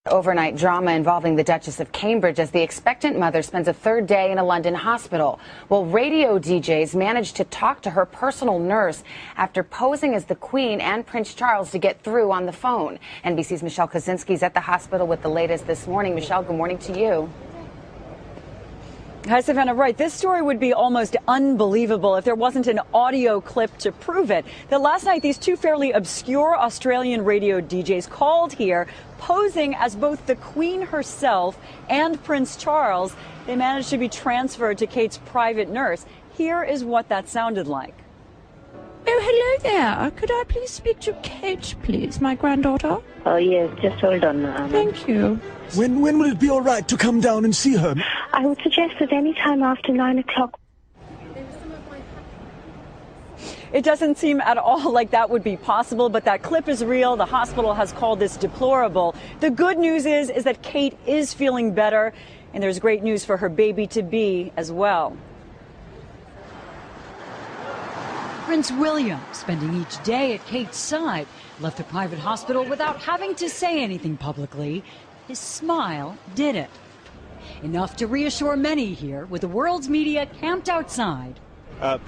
Overnight drama involving the Duchess of Cambridge as the expectant mother spends a third day in a London hospital. Well, Radio DJs managed to talk to her personal nurse after posing as the Queen and Prince Charles to get through on the phone. NBC's Michelle Kosinski is at the hospital with the latest this morning. Michelle, good morning to you. Hi, Savannah. Right. This story would be almost unbelievable if there wasn't an audio clip to prove it. That last night, these two fairly obscure Australian radio DJs called here, posing as both the Queen herself and Prince Charles. They managed to be transferred to Kate's private nurse. Here is what that sounded like. Oh, hello there. Could I please speak to Kate, please, my granddaughter? Oh, yes. Just hold on now. Thank you. When will it be all right to come down and see her? I would suggest that any time after 9 o'clock. It doesn't seem at all like that would be possible, but that clip is real. The hospital has called this deplorable. The good news is that Kate is feeling better, and there's great news for her baby-to-be as well. Prince William, spending each day at Kate's side, left the private hospital without having to say anything publicly. His smile did it. Enough to reassure many here, with the world's media camped outside.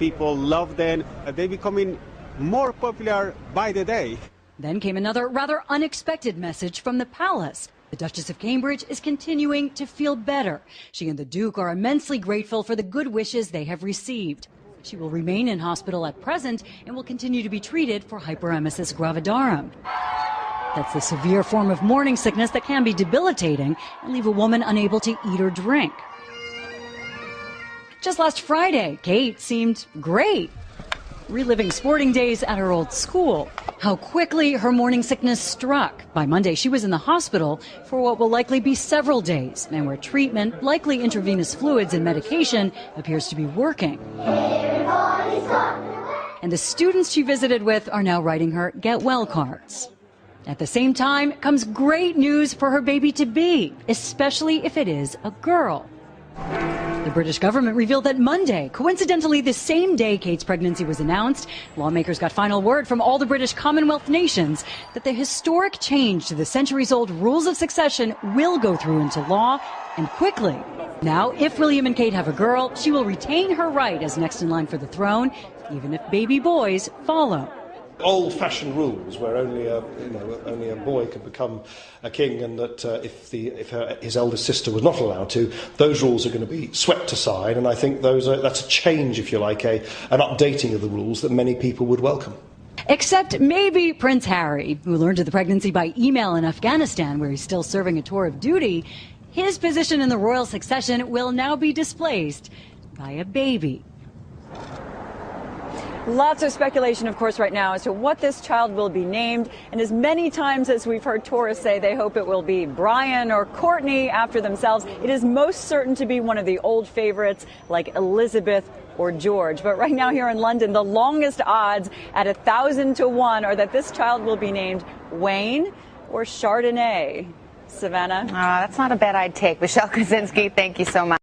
People love them. They're becoming more popular by the day. Then came another rather unexpected message from the palace. The Duchess of Cambridge is continuing to feel better. She and the Duke are immensely grateful for the good wishes they have received. She will remain in hospital at present and will continue to be treated for hyperemesis gravidarum. That's the severe form of morning sickness that can be debilitating and leave a woman unable to eat or drink. Just last Friday, Kate seemed great, reliving sporting days at her old school. How quickly her morning sickness struck. By Monday, she was in the hospital for what will likely be several days, and where treatment, likely intravenous fluids and medication, appears to be working. And the students she visited with are now writing her get well cards. At the same time comes great news for her baby-to-be, especially if it is a girl. The British government revealed that Monday, coincidentally the same day Kate's pregnancy was announced, lawmakers got final word from all the British Commonwealth nations that the historic change to the centuries-old rules of succession will go through into law, and quickly. Now, if William and Kate have a girl, she will retain her right as next in line for the throne, even if baby boys follow. Old-fashioned rules where only a boy could become a king, and that if his eldest sister was not allowed to, those rules are going to be swept aside. And I think that's a change, if you like, an updating of the rules that many people would welcome. Except maybe Prince Harry, who learned of the pregnancy by email in Afghanistan, where he's still serving a tour of duty. His position in the royal succession will now be displaced by a baby. Lots of speculation, of course, right now as to what this child will be named. And as many times as we've heard tourists say they hope it will be Brian or Courtney after themselves, it is most certain to be one of the old favorites like Elizabeth or George. But right now here in London, the longest odds at 1,000 to 1 are that this child will be named Wayne or Chardonnay. Savannah? That's not a bad I'd take. Michelle Kosinski, thank you so much.